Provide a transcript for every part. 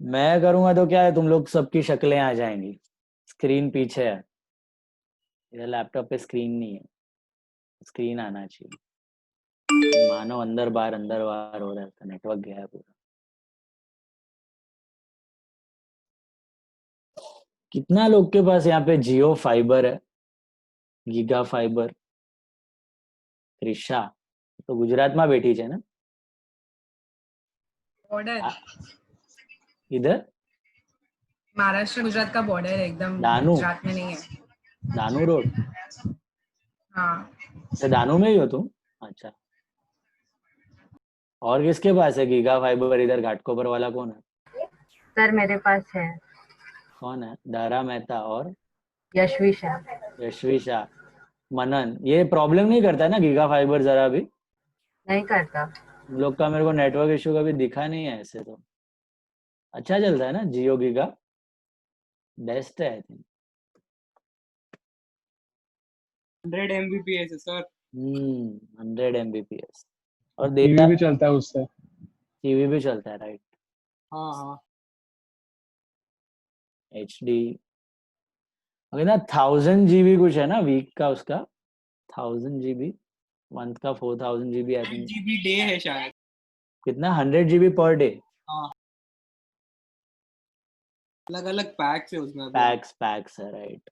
मैं करूंगा तो क्या है, तुम लोग सबकी शक्लें आ जाएंगी। स्क्रीन पीछे है, इधर लैपटॉप पे स्क्रीन नहीं है, स्क्रीन आना चाहिए। मानो अंदर बाहर हो रहा है, नेटवर्क गया है पूरा। कितना लोग के पास यहाँ पे जियो फाइबर है, गीगा फाइबर? त्रिशा तो गुजरातમાં બેઠી છે ને? बॉर्डर इधर महाराष्ट्र गुजरात का बॉर्डर है, एकदम दानू, गुजरात में नहीं है। दानू रोड। हाँ, अच्छा, दानू में ही हो तुम? अच्छा। और किसके पास है गीगा फाइबर इधर? घाटकोपर वाला कौन है? सर मेरे पास है कौन है? दारा मेहता और यशवी शाह। यशवी शाह। मनन ये प्रॉब्लम नहीं करता है ना गीगा फाइबर जरा भी? नहीं करता। तुम लोग का मेरे को नेटवर्क इशू कभी दिखा नहीं है ऐसे तो। अच्छा चलता है ना जियो गीगा? बेस्ट है आई थिंक। 100 Mbps है सर। 100 Mbps। और टीवी डेटा भी चलता है उससे। टीवी भी चलता है, राइट? हाँ हाँ। HD। अगर ना 1000 GB कुछ है ना वीक का उसका, 1000 GB। मंथ का 4000 GB I think. 100 GB day है शायद। कितना? 100 GB पर डे? हाँ, अलग अलग पैक्स है उसमें अभी। पैक्स है, राइट।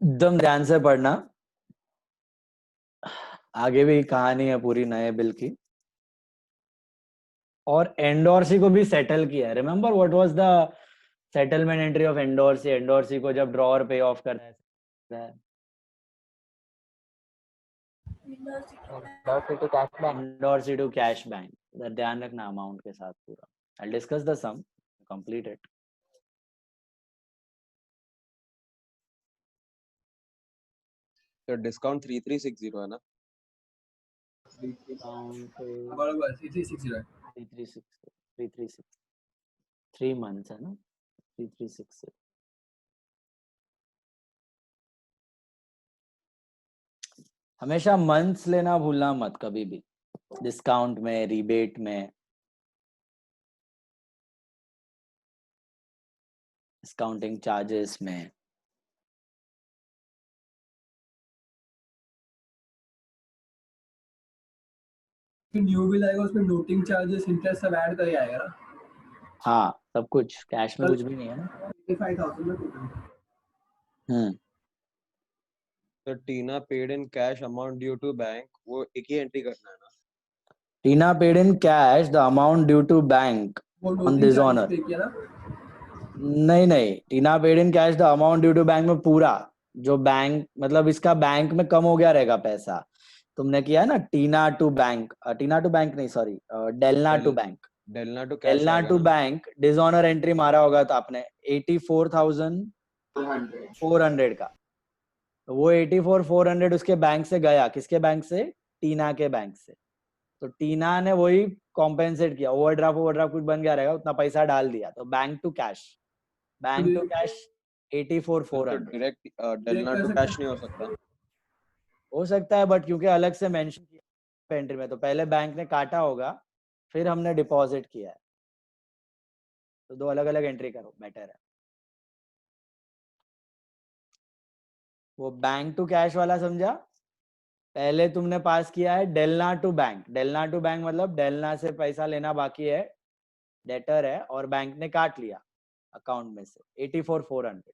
एकदम ध्यान से पढ़ना, आगे भी कहानी है पूरी नए बिल की। और एंडोर्सी को भी सेटल किया है। Remember what was the settlement entry of endorsee? Endorsee को जब ड्रॉअर पे ऑफ करना है, एंडोर्सी टू कैश बैंक। इधर ध्यान रखना अमाउंट के साथ पूरा। I discuss the sum, complete it. तो डिस्काउंट 3360 है ना? डिस्काउंट बराबर 3360 है। 336 3 मंथ्स है ना? 336। हमेशा मंथ्स लेना भूलना मत कभी भी, डिस्काउंट में, रिबेट में, डिस्काउंटिंग चार्जेस में। न्यू बिल आएगा उसमें नोटिंग चार्जेस इंटरेस्ट सब ऐड करके आएगा ना। हाँ, सब कुछ कैश में कुछ भी नहीं है ना। 85,000 में टोटल। तो Tina paid in cash amount due to bank, वो एक ही एंट्री करना है ना? Tina paid in cash the amount due to bank on this honour. नहीं, Tina paid in cash the amount due to bank में पूरा जो बैंक, मतलब इसका बैंक में कम हो गया रहेगा पैसा। तुमने किया है ना टीना टू बैंक नहीं, sorry, Delna to bank. Delna to cash Delna आएगा टू ना? बैंक डिसऑनर एंट्री मारा होगा तो आपने 84,400 का, तो वो 84,400 उसके बैंक से गया। किसके बैंक से? टीना के बैंक से। तो टीना ने वही कॉम्पेंसेट किया, ओवरड्राफ्ट कुछ बन गया रहेगा, उतना पैसा डाल दिया, तो बैंक टू कैश 84,400। तो डायरेक्ट डेलना टू कैश नहीं हो सकता? हो सकता है, बट क्योंकि अलग से मेंशन किया एंट्री में, तो पहले बैंक ने काटा होगा, फिर हमने डिपॉजिट किया है, तो दो अलग अलग एंट्री करो, बेटर है। वो बैंक टू कैश वाला समझा? पहले तुमने पास किया है Delna to bank. Delna to bank मतलब डेलना से पैसा लेना बाकी है, डेटर है, और बैंक ने काट लिया अकाउंट में से 84,400।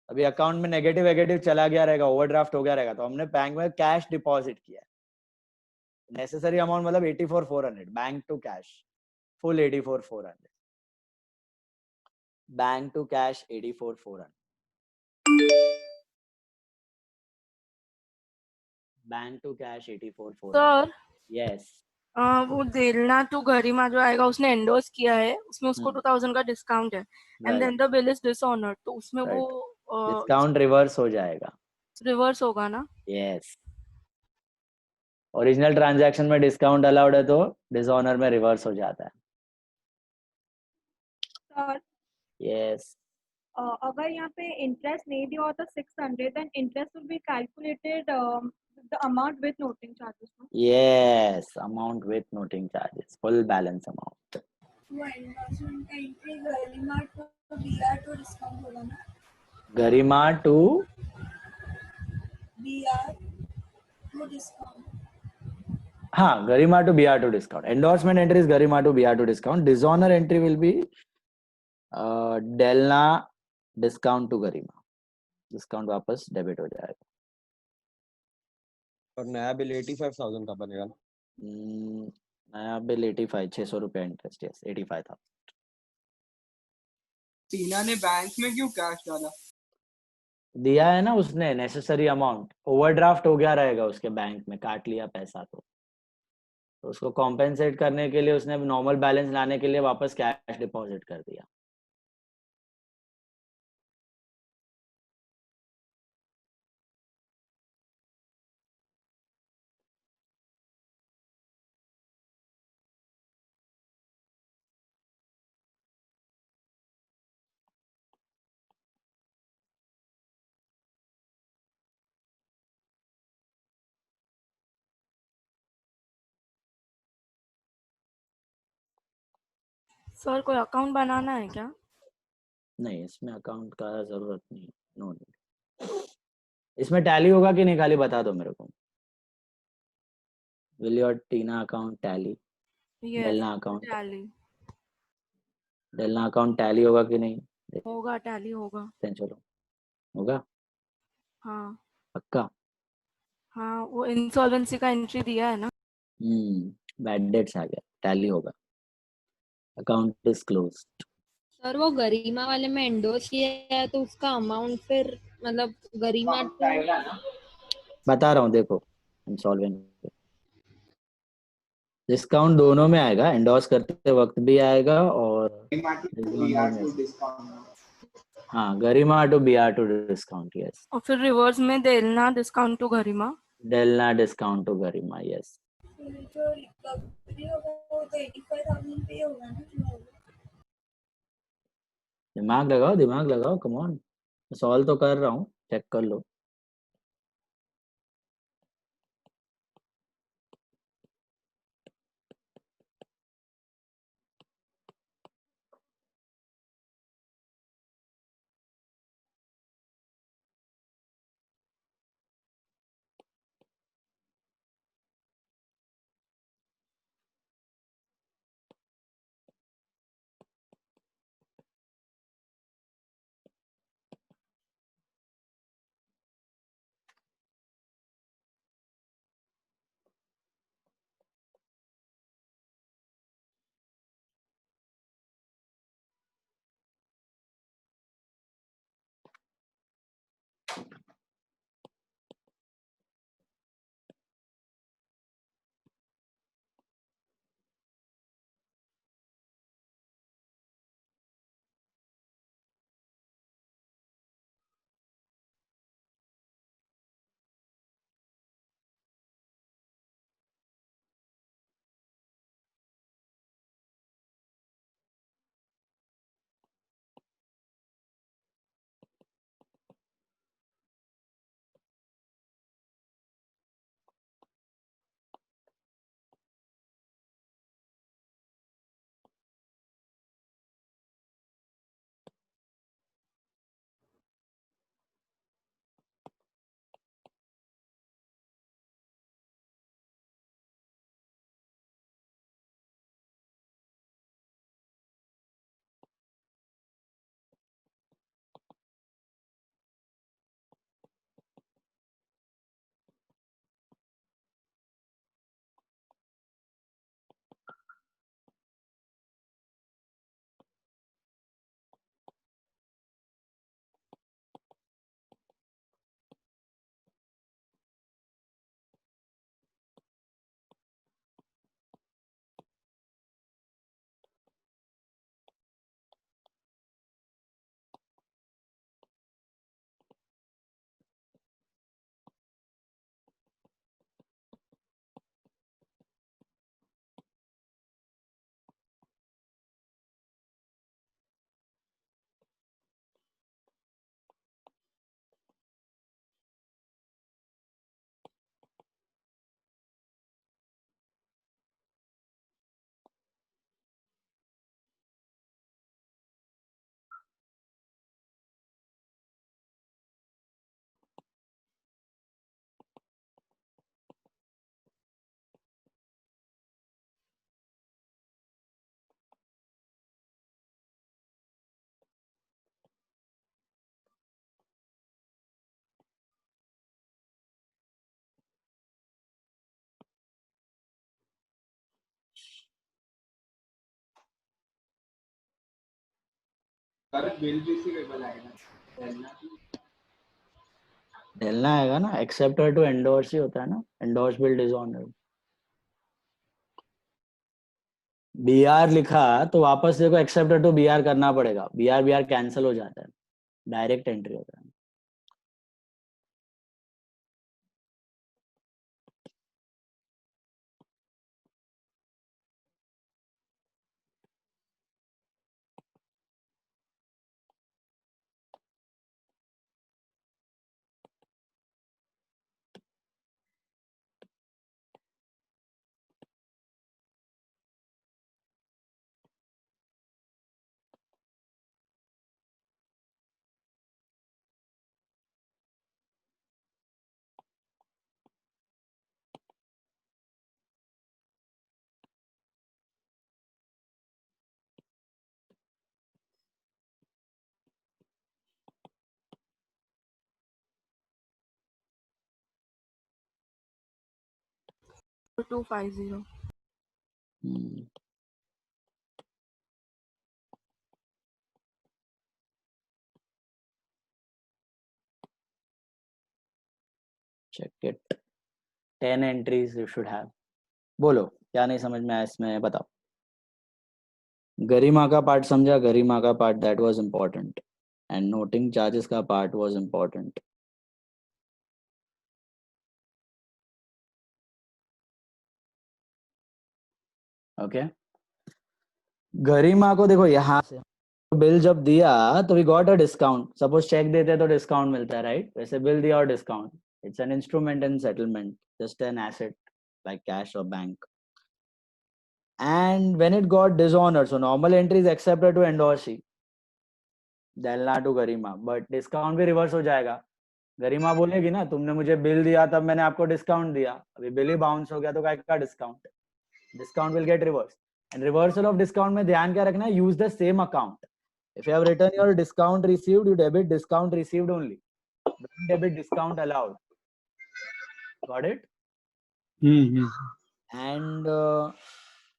अभी अकाउंट में नेगेटिव चला गया रहेगा, ओवरड्राफ्ट हो गया रहेगा, तो हमने बैंक में कैश डिपॉजिट किया है। नेसेसरी अमाउंट मतलब 84,400, bank to cash full 84,400, bank to cash 84,400, bank to cash 84,400। Sir yes. वो देलना टू गरिमा जो आएगा उसने एंडोर्स किया है, उसमें उसको 2000 का डिस्काउंट है, and right then the bill is dishonoured, तो उसमें वो राइट, डिस्काउंट रिवर्स हो जाएगा. रिवर्स होगा ना? यस, ओरिजिनल ट्रांजैक्शन में डिस्काउंट अलाउड है तो डिसऑनर में रिवर्स हो जाता है. सर यस, अगर यहाँ पे इंटरेस्ट नहीं दिया होता 600 then interest will be calculated the amount with noting charges. Yes, amount with noting charges, full balance amount. वो एंडोर्समेंट का entry Garima to BR to discount होगा ना? Garima to BR to discount. हाँ, Garima to BR to discount. Endorsement entry is Garima to BR to discount. Dishonour entry will be Delna discount to Garima. Discount वापस debit हो जाएगा. और नया बिल 85,000 का बनेगा ना? नया बिल 85, 600 रुपया इंटरेस्ट. यस, 85,000. टीना ने बैंक में क्यों कैश डाला? दिया है ना उसने नेसेसरी अमाउंट. ओवरड्राफ्ट हो गया रहेगा उसके बैंक में, काट लिया पैसा तो उसको कॉम्पेंसेट करने के लिए उसने नॉर्मल बैलेंस लाने के लिए वापस कैश डिपॉजिट कर दिया. सर कोई अकाउंट बनाना है क्या? नहीं, इसमें अकाउंट का जरूरत नहीं. No need. इसमें टैली होगा कि नहीं, खाली बता दो मेरे को. Will your Tina account tally? Yes, Delna account, tally Delna account tally होगा कि नहीं, देखते होगा, टैली होगा. हैं. चलो, होगा हाँ पक्का. हाँ, वो इंसॉल्वेंसी का एंट्री दिया है ना. बैड डेट्स आ गया, टैली होगा. Account is close. सर वो गरिमा वाले में एंडोर्स किया है तो उसका अमाउंट फिर मतलब गरिमा टू बता रहा हूँ देखो, इंसॉल्वेंट डिस्काउंट दोनों में आएगा. एंडोर्स करते वक्त भी आएगा और डिसऑनर में. हाँ, Garima to BR to discount. Yes, और फिर रिवर्स में Delna discount to Garima. Delna discount to Garima. Yes, जो रिकवरी होगा वो तो 85,000 पे होगा ना? दिमाग लगाओ, कम ऑन. सॉल्व तो कर रहा हूँ, चेक कर लो. बिल रिसीवेबल आएगा डेलना आएगा ना, एक्सेप्टर टू एंडोर्स ही होता है ना, एंडोर्स बिल डिसऑनर। बीआर लिखा तो वापस देखो एक्सेप्टर टू बीआर करना पड़ेगा, बीआर बीआर कैंसिल हो जाता है, डायरेक्ट एंट्री होता है। To 50. Check it, 10 entries you should have. बोलो क्या नहीं समझ में आया इसमें, बताओ। गरिमा का पार्ट समझा, गरिमा का part that was important, and noting charges का part was important. Okay, Garima को देखो यहाँ से बिल जब दिया तो we got a discount, suppose cheque देते तो डिस्काउंट मिलता है, राइट? वैसे बिल दिया और discount, it's an instrument in settlement, just an asset like cash और bank. And when it got dishonored, so normal entry is accepted to endorse Delna to Garima, but discount भी reverse हो जाएगा। गरिमा बोलेगी ना तुमने मुझे बिल दिया तब मैंने आपको डिस्काउंट दिया, अभी बिल ही बाउंस हो गया तो क्या discount, discount will get reverse. And reversal of discount में ध्यान क्या रखना है, use the same account. If you have return your discount received, you debit discount received only, don't debit discount allowed. Got it? And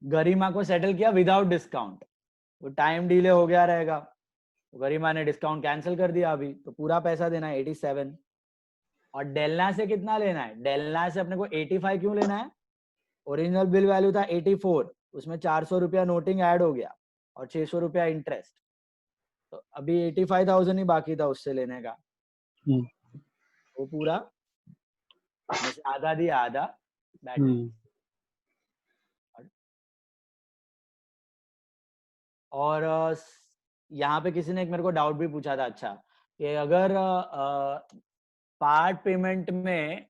Garima को settle किया without discount, वो time delay हो गया रहेगा, तो गरिमा ने डिस्काउंट कैंसिल कर दिया, अभी तो पूरा पैसा देना है 87। और डेलना से कितना लेना है, डेलना से अपने को 85 क्यों लेना है, ओरिजिनल बिल वैल्यू था 84, उसमें 400 रुपया नोटिंग ऐड हो गया और 600 रुपया इंटरेस्ट, तो अभी 85,000 ही बाकी था उससे लेने का, वो पूरा आधा दिया, आधा बैठ। और यहाँ पे किसी ने एक मेरे को डाउट भी पूछा था, अच्छा कि अगर पार्ट पेमेंट में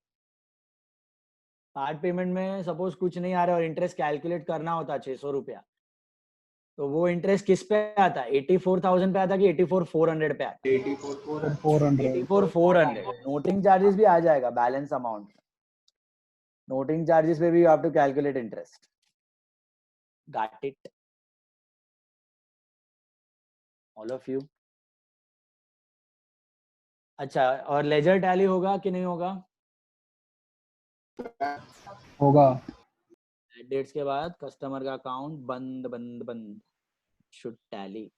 सपोज कुछ नहीं आ रहा और इंटरेस्ट कैलकुलेट करना होता 600 रुपया, तो वो इंटरेस्ट किस पे आता है, 84,000 पे आता कि 84,400 पे आता? 84,400। नोटिंग चार्जेस भी आ जाएगा बैलेंस अमाउंट, नोटिंग चार्जेस पे भी you have to calculate interest. Got it all of you? अच्छा, और लेजर टैली होगा कि नहीं होगा? होगा। डेट्स के बाद कस्टमर का अकाउंट बंद बंद बंद, शुड टैली।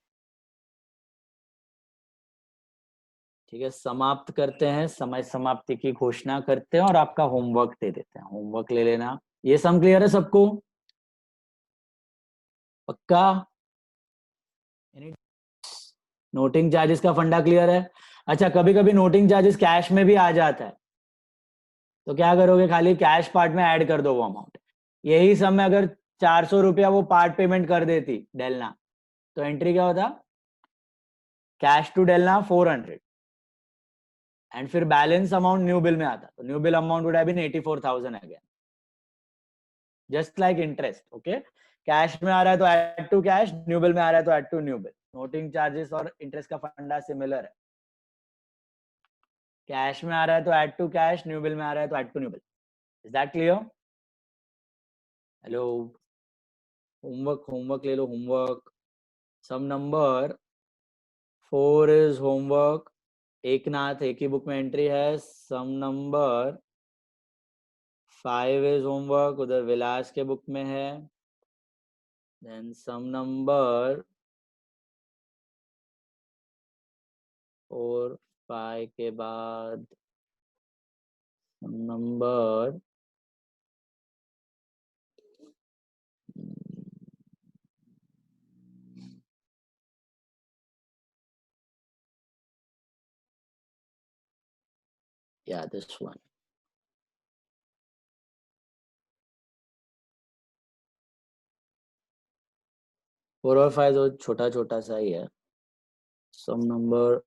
ठीक है, समाप्त करते हैं, समय समाप्ति की घोषणा करते हैं और आपका होमवर्क दे देते हैं, होमवर्क ले लेना। ये सम क्लियर है सबको? पक्का? नोटिंग चार्जेस का फंडा क्लियर है? अच्छा, कभी कभी नोटिंग चार्जेस कैश में भी आ जाता है, तो क्या करोगे, खाली कैश पार्ट में ऐड कर दो वो अमाउंट। यही सम में अगर 400 रुपया वो पार्ट पेमेंट कर देती डेलना, तो एंट्री क्या होता, कैश टू डेलना 400, एंड फिर बैलेंस अमाउंट न्यू बिल में आता, तो new bill amount would have been 84,000 again, just like interest. Okay, cash में आ रहा है तो add to cash, new bill में आ रहा है तो add to new bill. Noting charges और इंटरेस्ट का फंडा सिमिलर है, कैश में आ रहा है तो add to cash, new bill में आ रहा है तो add to new bill. Is that clear? Hello, homework ले लो, homework. Sum number 4 is homework, Eknath एक ही बुक में एंट्री है। सम नंबर 5 इज होमवर्क, उधर विलास के बुक में है। देन सम नंबर 4 5 के बाद number yeah, this one. Four और 5 तो छोटा छोटा सा ही है. सम नंबर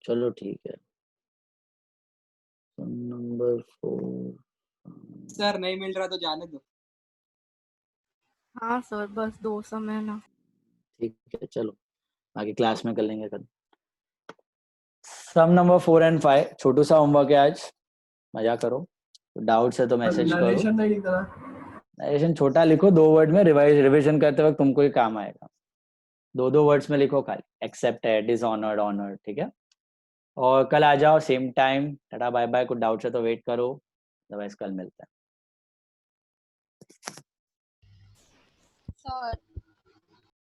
चलो ठीक है. सम नंबर 4. सर नहीं मिल रहा तो जाने दो. हाँ सर, बस 2 समय ना. ठीक है, चलो बाकी क्लास में कर लेंगे कल. सम नंबर 4 and 5 छोटू सा होमवर्क है आज. मजा करो. डाउट्स है तो मैसेज करो. नरेशन नहीं लिखना. नरेशन छोटा लिखो, 2 वर्ड में. रिविजन करते वक्त तुमको ही काम आएगा. 2 वर्ड्स में लिखो खाली. Accepted, dishonoured, honoured. ठीक है. और कल आ जाओ same time. Tata bye bye. कुछ डाउट्स है तो वेट करो, अदरवाइज कल मिलते हैं. सर